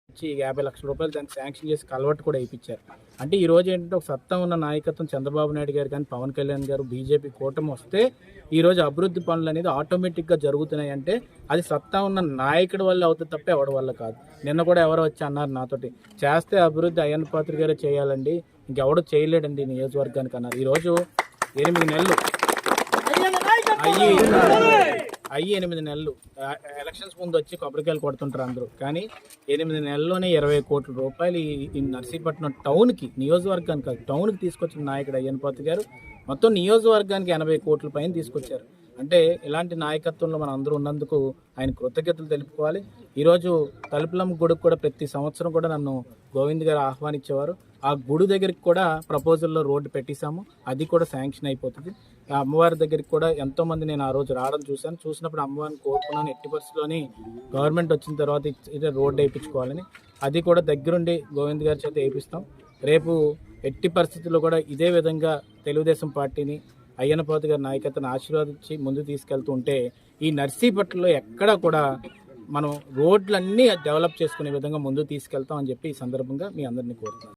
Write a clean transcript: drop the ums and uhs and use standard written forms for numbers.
వచ్చి 50 లక్షల రూపాయలు దానికి శాంక్షన్ చేసి కలవట్టు కూడా వేయించారు. అంటే ఈ రోజు ఏంటంటే ఒక సత్తా ఉన్న నాయకత్వం చంద్రబాబు నాయుడు గారు కానీ పవన్ కళ్యాణ్ గారు బీజేపీ కూటమి వస్తే ఈరోజు అభివృద్ధి పనులు అనేది ఆటోమేటిక్గా జరుగుతున్నాయి. అంటే అది సత్తా ఉన్న నాయకుడి వల్ల అవుతుంది తప్ప ఎవరి వల్ల కాదు. నిన్న కూడా ఎవరో వచ్చి అన్నారు నాతోటి, చేస్తే అభివృద్ధి అయ్యన్న పాత్ర గారే చేయాలండి, ఇంకెవడో చేయలేడండి నియోజకవర్గానికి అన్నారు. ఈరోజు 8 నెలలు అయ్యి 8 నెలలు ఎలక్షన్స్ ముందు వచ్చి కొబ్బరికాయలు కొడుతుంటారు అందరూ, కానీ 8 నెలల్లోనే 20 కోట్ల రూపాయలు ఈ నర్సీపట్నం టౌన్కి, నియోజకవర్గానికి కాదు టౌన్కి తీసుకొచ్చిన నాయకుడు అయ్యన్న పాత్ర గారు మొత్తం నియోజకవర్గానికి 80 కోట్ల పైన తీసుకొచ్చారు. అంటే ఇలాంటి నాయకత్వంలో మనం అందరూ ఉన్నందుకు ఆయన కృతజ్ఞతలు తెలుపుకోవాలి. ఈరోజు తలుపులమ్మ గుడికి కూడా ప్రతి సంవత్సరం కూడా నన్ను గోవింద్ గారు ఆహ్వానించేవారు. ఆ గుడి దగ్గరికి కూడా ప్రపోజల్లో రోడ్డు పెట్టేశాము, అది కూడా శాంక్షన్ అయిపోతుంది. ఆ అమ్మవారి దగ్గరికి కూడా ఎంతోమంది నేను ఆ రోజు రావడం చూసినప్పుడు అమ్మవారిని కోరుకున్నాను, ఎట్టి పరిస్థితుల్లోని గవర్నమెంట్ వచ్చిన తర్వాత ఇదే రోడ్డు వేయించుకోవాలని. అది కూడా దగ్గరుండి గోవింద్ గారి చేత వేయిస్తాం. రేపు ఎట్టి పరిస్థితుల్లో కూడా ఇదే విధంగా తెలుగుదేశం పార్టీని అయ్యన్న పాత్ర గారి నాయకత్వాన్ని ఆశీర్వాదించి ముందు తీసుకెళ్తూ ఉంటే ఈ నర్సీపట్నంలో ఎక్కడ కూడా మనం రోడ్లన్నీ డెవలప్ చేసుకునే విధంగా ముందు తీసుకెళ్తాం అని చెప్పి ఈ సందర్భంగా మీ అందరినీ కోరుతున్నాను.